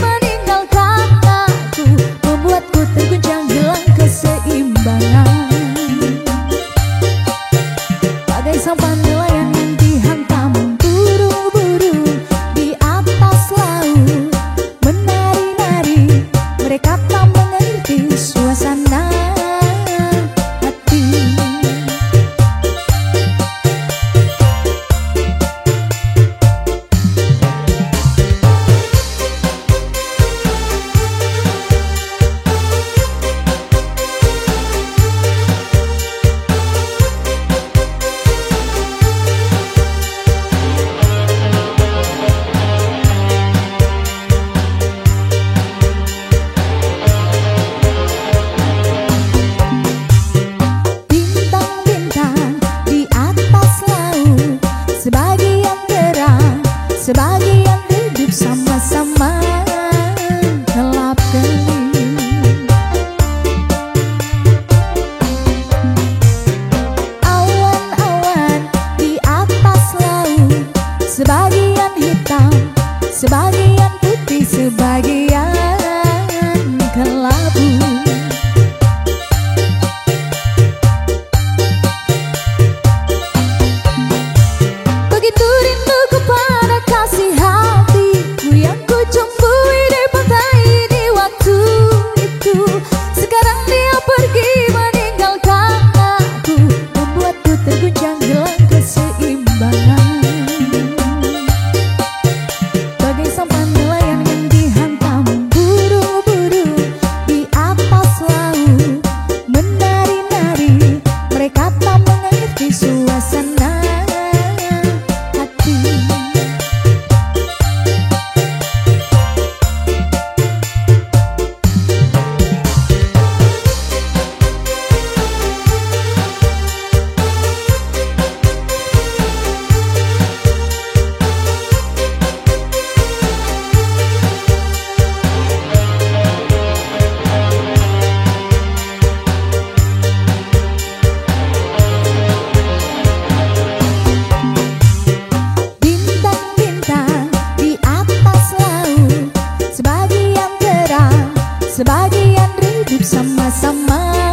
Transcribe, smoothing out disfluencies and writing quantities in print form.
meninggalkan aku, membuatku terguncang hilang keseimbangan. Bagai sampan nelayan yang dihantam burung-burung di atas laut, menari-nari, mereka tak mengerti suasana hati. Sebagian hidup sama-sama gelap gelap. Awan-awan di atas laut, sebagian hitam, sebagian putih, sebagian kelabu. Begitu rinduku pada kasih hatiku yang ku jumpui di pantai di waktu itu. Sekarang dia pergi meninggalkan aku, membuatku terguncang hilang keseimbangan. Bagai sampan nelayan yang dihantam burung-burung di atas laut, menari-nari, mereka tak mengerti suasana hati. Sebagian hidup sama-sama